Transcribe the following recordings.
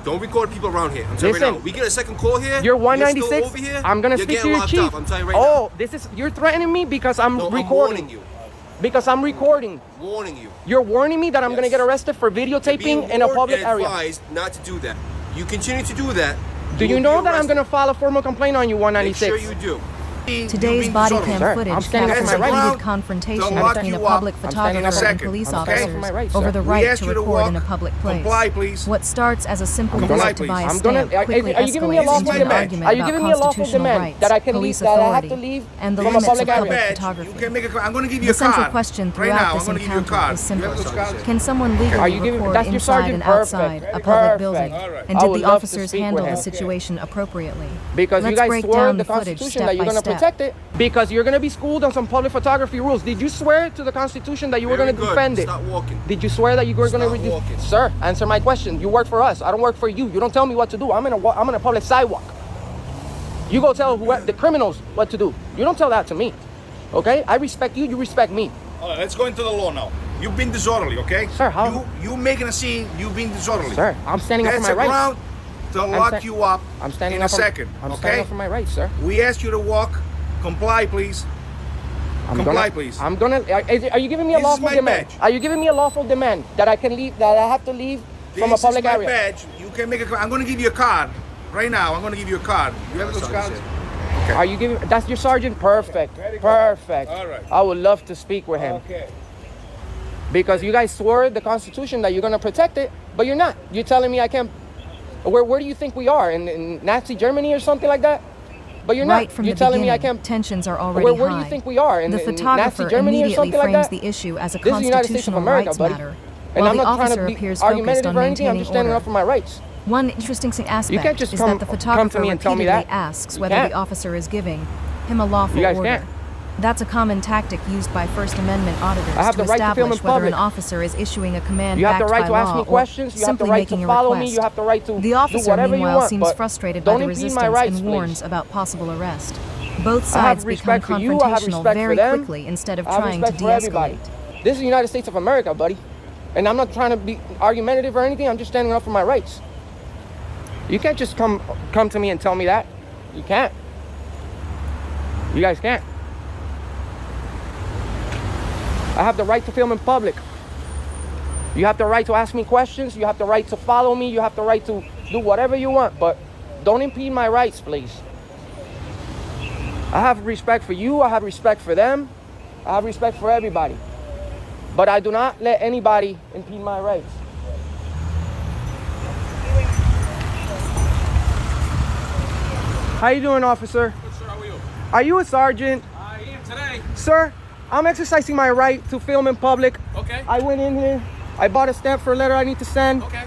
Don't record people around here. I'm telling you right now. We get a second call here. You're 196. You're still over here, I'm gonna speak to your chief. I'm telling you right now. This is you're threatening me because I'm recording. I'm warning you. Because I'm recording. Warning you. You're warning me that I'm gonna get arrested for videotaping in a public area. Advised not to do that. You continue to do that. Do you know that I'm gonna file a formal complaint on you, 196? Make sure you do. Today's body cam footage captures a heated confrontation between a public photographer and police officers over the right to record in a public place. Comply, please. What starts as a simple visit to buy a stamp quickly Are you giving me a escalates lawful into an demand? argument Are you about giving me a lawful constitutional demand rights, that I can leave, police that I have to authority, leave and the from a limits public of public area? photography? You can make a, I'm going to give you The a card. central question Right throughout now, this I'm going to give you a encounter card. is simple. You have those cards? Can someone legally record that's your inside sergeant? and outside a public building? And I did would the love to officers speak handle with the him. situation appropriately? Because you Let's guys break swore down the the footage Constitution step that you're by going to step. protect it. Because you're going to be schooled on some public photography rules. Did you swear to the Constitution that you were going to defend it? Stop walking. Did you swear that you were going to Stop walking. Sir, answer my question. You work for us. I don't work for you. You don't tell me what to do. I'm in a public sidewalk. You go tell the criminals what to do. You don't tell that to me. Okay? I respect you. You respect me. All right, let's go into the law now. You've been disorderly, okay? Sir, how? You making a scene, you've been disorderly. Sir, I'm standing up for my rights. That's a ground to lock you up I'm standing in up a second, I'm okay? standing up for my rights, sir. We asked you to walk. Comply, please. Comply, please. Are you giving me a This is lawful my demand? badge. Are you giving me a lawful demand that I can leave, that I have to leave from a public this is area? my badge. You can make a. I'm going to give you a card right now. I'm going to give you a card. You have those cards? Okay. Are you giving? That's your sergeant. Perfect. Perfect. All right. I would love to speak with him. Okay. Because you guys swore the Constitution that you're going to protect it, but you're not. You're telling me I can't. Where do you think we are? In Nazi Germany or something like that? But you're Right not. from You're the telling beginning, me I can't. tensions are already Where do you high. think we are? The in photographer Nazi Germany or immediately something like frames that? the issue as a This is the United States of constitutional America, rights buddy. matter, And while I'm the not trying officer to be appears focused argumentative on or anything. I'm maintaining just standing order. up for my rights. One interesting aspect can't just is come that the to photographer me and tell me repeatedly that. asks You whether can't. the officer is giving him a lawful You guys order. can't. That's a common tactic used by First Amendment auditors I have to the right to film in establish whether an public. officer is issuing a command You have the backed right by to ask law me or questions. You have the simply right making to a follow request. me. You have the right to The do officer, whatever you meanwhile, want. seems but frustrated by don't the impede resistance my rights, and please. warns about possible arrest. Both I have sides become respect for you. I have confrontational respect very for them. quickly instead of I have trying to respect for everybody. de-escalate. This is the United States of America, buddy. And I'm not trying to be argumentative or anything. I'm just standing up for my rights. You can't just come to me and tell me that. You can't. You guys can't. I have the right to film in public. You have the right to ask me questions. You have the right to follow me. You have the right to do whatever you want. But don't impede my rights, please. I have respect for you. I have respect for them. I have respect for everybody. But I do not let anybody impede my rights. How you doing, officer? Good, sir. How are you? Are you a sergeant? I am today. Sir, I'm exercising my right to film in public. Okay. I went in here. I bought a stamp for a letter I need to send. Okay.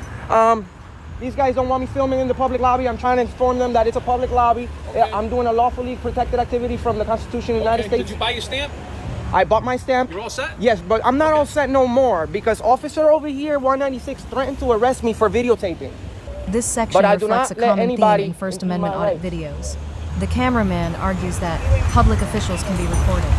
These guys don't want me filming in the public lobby. I'm trying to inform them that it's a public lobby. Okay. I'm doing a lawfully protected activity from the Constitution of the United Okay. States. Did you buy your stamp? I bought my stamp. You're all set? Yes, but I'm not Okay. all set no more because officer over here, 196, threatened to arrest me for videotaping. This section But I do reflects not a let common anybody theme in First impede Amendment my audit rights. videos. The cameraman argues that public officials can be recorded.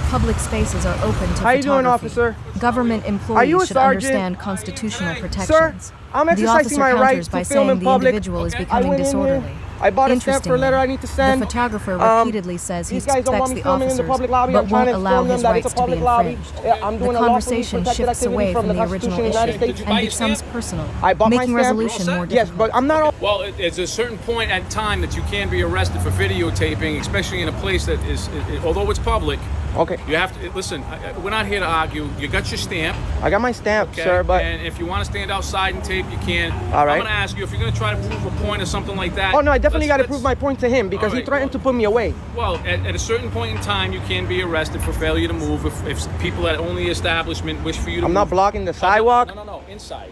Public spaces are open to How you doing, photography. officer? Government Are you employees a should sergeant? understand constitutional Sir, protections. I'm The exercising officer my right counters to by film saying in the public. individual is Okay. I becoming went in here. disorderly. I bought a stamp for a letter I need to send. The photographer repeatedly says he These guys don't expects want me the filming in officers, the public lobby. but I'm trying won't to allow inform them his that it's rights a to be public lobby. infringed. Yeah, I'm doing The a lawfully conversation protected shifts activity away from from the the Constitution original of the United issue States. Did you and buy your becomes stamp? personal, I bought my making stamp. resolution You're all more set? Yes, difficult. but I'm not all. Well, there's a certain point at time that you can be arrested for videotaping, especially in a place that is, although it's public, Okay, you have to, listen, we're not here to argue. You got your stamp, I got my stamp, okay? sir, but... And if you want to stand outside and tape, you can. All right. I'm going to ask you, if you're going to try to prove a point or something like that. Oh, no, I definitely got to let's- prove my point to him because All he right, threatened to well- put me away. Well, at a certain point in time, you can be arrested for failure to move if people at only establishment wish for you to I'm move. not blocking the sidewalk. No, inside.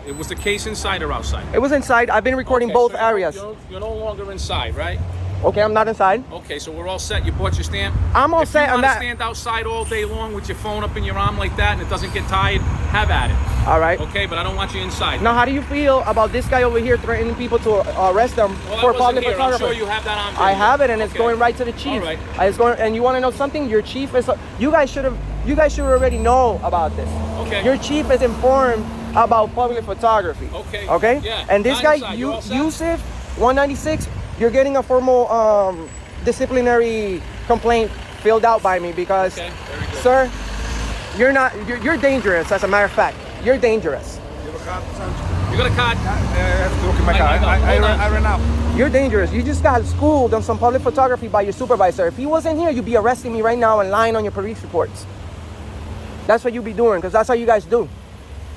It was the case inside or outside? It was inside. I've been recording Okay, both so you're- areas. You're no longer inside, right? Okay, I'm not inside. Okay, so we're all set. You bought your stamp? I'm all set If you on want to that. stand outside all day long with your phone up in your arm like that and it doesn't get tired, have at it. All right. Okay, but I don't want you inside. Now, how do you feel about this guy over here threatening people to arrest them Well, I for wasn't public here. I'm photography? sure you have that on video. I have it, and it's Okay. going right to the chief. All right. It's going, and you want to know something? Your chief is. You guys should already know about this. Okay. Your chief is informed about public photography. Okay. Okay? Yeah. And this guy, You all set? Yusuf, 196, you're getting a formal disciplinary complaint filled out by me because, Okay, very good. sir, you're dangerous, as a matter of fact. You're dangerous. You have a card, son? You got a card? I have to look at my car. Hold on. I ran out. You're dangerous. You just got schooled on some public photography by your supervisor. If he wasn't here, you'd be arresting me right now and lying on your police reports. That's what you'd be doing, because that's how you guys do.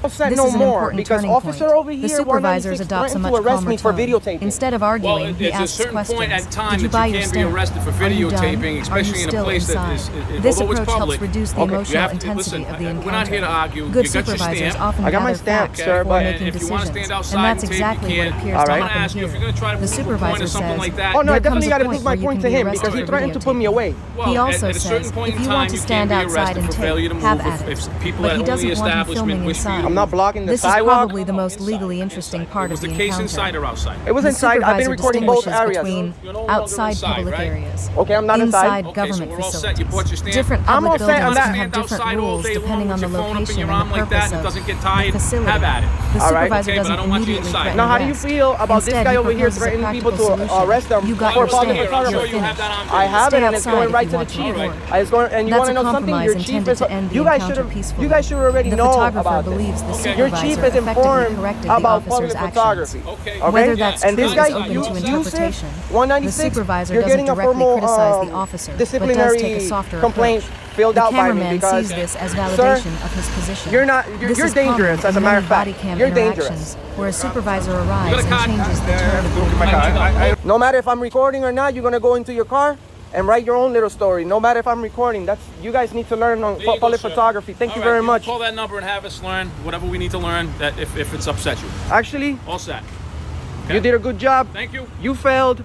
This no is an more, important because turning officer point. over The here, supervisors 196, adopt a threatened much to arrest calmer me for tone. videotaping. Instead of arguing, he It's a asks certain questions. point at time Did you that buy you your can't be stamp? arrested for Are you done? videotaping, Are especially you in a still place that inside? is This although it's approach public. helps reduce the Okay. emotional Listen, intensity of the encounter. we're not here to argue. Good You got your supervisors stamp. often I got my gather stamp, facts sir, before but making And if you want to decisions, stand outside and that's and tape, exactly you what can. appears All to right. I'm gonna happen ask you here. if you're gonna try to The prove a point supervisor or something says, like that. Oh no, I there definitely comes a got to point prove my where you point can to be him arrested because he for threatened to put me videotaping. away. Well, He also at a certain says, point if in you time, want to you stand can't be outside arrested and for tape, failure to move. have at If it. people But that he own doesn't the want him establishment filming wish for you inside. to I'm not blocking the This is sidewalk. probably the most legally interesting part Was of the the case inside encounter. or outside? It was The inside. I've been supervisor recording both distinguishes areas. between You're no longer outside inside, public right? areas, Okay, I'm not inside. inside Okay, government so we're all set. facilities. You bought your stamp? Different I'm public all set on buildings that. can have Stand different outside all rules day long depending with on the your phone up in location your and arm the like that, purpose and it of doesn't get the tired, facility. have at it. The All right. supervisor Okay, but I doesn't don't want you immediately inside. threaten Now, how do you arrest. feel about this Instead, guy he over here proposes a threatening people practical to solution. arrest them You got for your public stamp. I'm photography? sure You're you have that on finished. I have Stay it, and it's outside going if right you to the want to chief. report. It's going, and you That's want to a know something? compromise Your chief intended is. to end the You guys encounter should have. peacefully. You guys should already The know photographer about believes the this. Okay. Your supervisor chief is effectively informed corrected the about officer's public actions. photography. Okay. Okay? Whether that's And true this is guy, open to Yusuf, interpretation. 196, The supervisor you're doesn't getting a directly formal criticize the officer, but does disciplinary take a softer complaint approach. filled The out by me cameraman because, sees this as sir, validation of his position. you're not. This You're is common dangerous. As a in matter many of fact, BodyCam you're interactions dangerous. where a supervisor arrives got a and card? changes the I tone have of to the look at my car. encounter. No matter if I'm recording or not, you're gonna go into your car and write your own little story. No matter if I'm recording, that's you guys need to learn on There you go, public sir. photography. Thank All you right, very much. Call that number and have us learn whatever we need to learn that if it's upset you. Actually, All set. you did a good job. Thank you. You failed.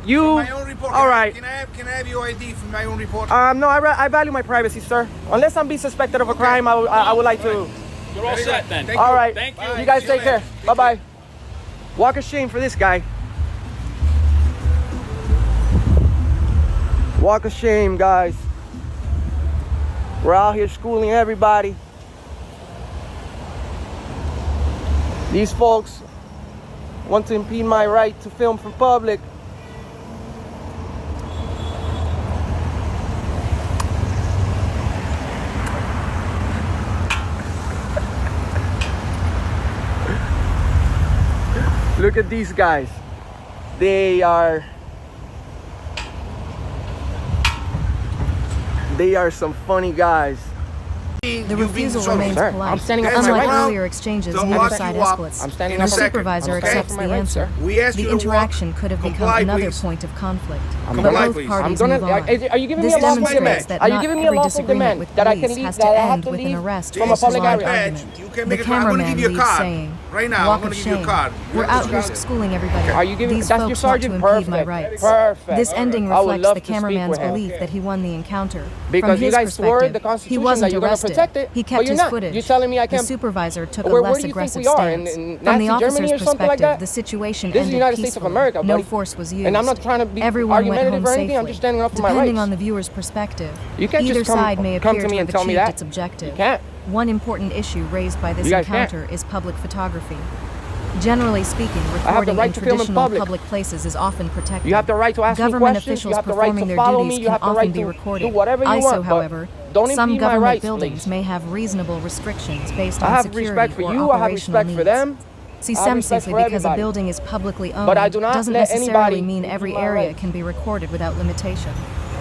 You. My own report. All right. Can I have your ID from my own report? No, I value my privacy, sir. Unless I'm being suspected of a crime, I would like to. You're all set then. Thank All you. right. Thank you. You guys See you take care. later. Bye bye. Walk of shame for this guy. Walk of shame, guys. We're out here schooling everybody. These folks want to impede my right to film from public. Look at these guys. They are some funny guys. The refusal remains Sir, polite. I'm standing up for my Unlike rights. earlier exchanges, Don't neither lock side you up. escalates. I'm standing The up for- supervisor I'm standing accepts up for the my rights, answer. sir. We asked The you to walk. interaction could have become Comply, another please. point of conflict, but Comply, both please. parties I'm move gonna. on. Are you giving This me a lawful demonstrates demand? that Are you not giving me a every lawful disagreement demand with that I can police leave? has That to I have end to with an leave arrest from or a public prolonged area? argument. You can The make it. I'm going to cameraman give you a leaves card. saying, Right now, I'm "Walk going of to give you a shame. card. We're out here schooling everybody. Are you giving? These That's your folks want to sergeant. impede my Perfect. rights." Perfect. This ending I would reflects love the to speak cameraman's with him. belief that he won the encounter. Because From you his guys swore the perspective, he Constitution wasn't that you're going to arrested. protect it, He but kept you're his not. footage. You're telling me I The can't. supervisor took a Where less do you think aggressive we are? stance. In From Nazi the officer's Germany or something like perspective, that? the situation This is the ended United States of peacefully. America, No buddy. force was used. And I'm not trying to be Everyone went argumentative home or anything. I'm safely. just standing up for my Depending rights. on the viewer's perspective, You can't either just come side may to appear me to and have tell me achieved that. its objective. You can't. One important issue raised by this You guys can't. encounter is public photography. Generally speaking, have the recording right in to film in traditional public. public places is often protected. You have the right to ask me Government questions. officials You have the right performing to their follow duties me. You can have the often right be to recorded. do whatever you ISO, want. But however, don't some impede my government rights, buildings please. may have reasonable restrictions based I on have security respect for or you. I have operational respect for needs. them. See, I have some respect simply for because a everybody. building is publicly owned But I do not doesn't let necessarily anybody mean impede every my area rights. can be recorded without limitation.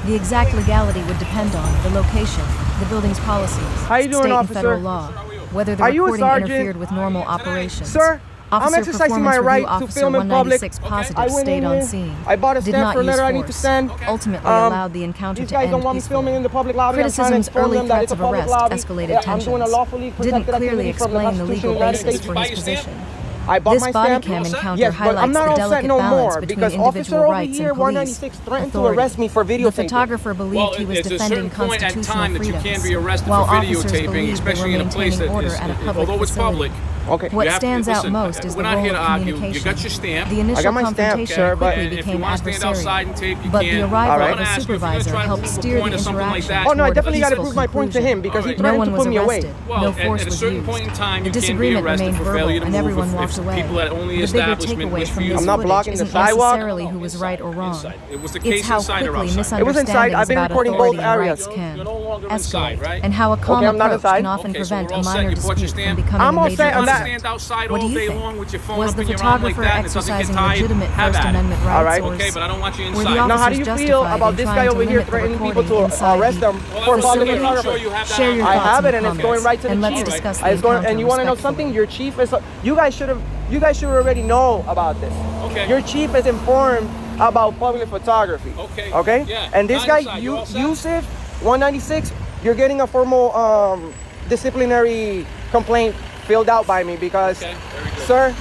The exact legality would depend on the location, the building's policies, How you doing, state and officer? federal law, whether the Are you a recording sergeant? interfered with normal operations. Sir, I'm Officer exercising my Performance right Review to Officer film in public. 196 I positive went stayed in on here. scene. I bought a Did stamp not for a use letter I need to force. send. Ultimately allowed the encounter These to guys end don't want me peacefully. filming in the public lobby. I'm trying to Criticisms inform early them that threats it's a of public arrest lobby. escalated I'm doing a tensions. lawfully Didn't protected clearly activity from the explain the Constitution legal of the United basis States. for buy his your stamp? position. I bought This my body stamp. cam encounter Yes, but I'm highlights not the all delicate set no balance more between because officer individual over rights here, and police 196, threatened to authority. arrest me for The videotaping. photographer believed he was it's a defending certain point at constitutional time that you freedoms, can't be arrested while for officers videotaping, believed they were especially in a place maintaining that order is, at a public although it's facility. public. Okay. What You have to- stands out listen, most is we're the not role here of to argue. communication. You got your stamp. The initial I got my stamp, confrontation sir, but- quickly And if you became want to stand outside and adversarial. tape, you But can. the arrival Alright. of a I'm gonna ask you if you're gonna supervisor try to helped prove a steer the point or something like interaction that. Oh no, I toward a definitely got to peaceful prove my point to conclusion. him because he Alright. No threatened one to was put me away. arrested. Well, No force at a was certain used. point in time, The you can be disagreement arrested remained for verbal, failure to and move everyone if walked away. people at only The bigger establishment takeaway wish for from you. this I'm not footage blocking the isn't sidewalk. necessarily who was right or wrong. Inside. It was the It's case how inside or quickly outside. It was inside. I've misunderstandings been about recording authority both and areas. rights can You're no longer escalate, inside, right? and how a calm I'm not approach inside. can often Okay, so prevent we're a all set. minor You bought your dispute stamp? from becoming I'm a all major set on You that. want to stand outside What all do you day think? long with your phone Was up the in your arm like photographer that and it doesn't get exercising tied? legitimate Have First at it. Amendment All rights, right. or Okay, but I don't want you were the inside. Now, how do officers you feel justified about in this trying guy to over here limit the threatening people recording to inside arrest the- them Well, for I'm public sure photography? you have that Share your I thoughts have it, in and the it's going right to the comments, and chief. let's discuss the It's going, encounter and you want to know respectfully. something? Your chief is. You guys should already know about this. Okay. Your chief is informed about public photography. Okay. Okay. Yeah. And this Not guy, inside. You all set? Yusuf, 196. You're getting a formal disciplinary complaint filled out by me because, Okay, very good. sir,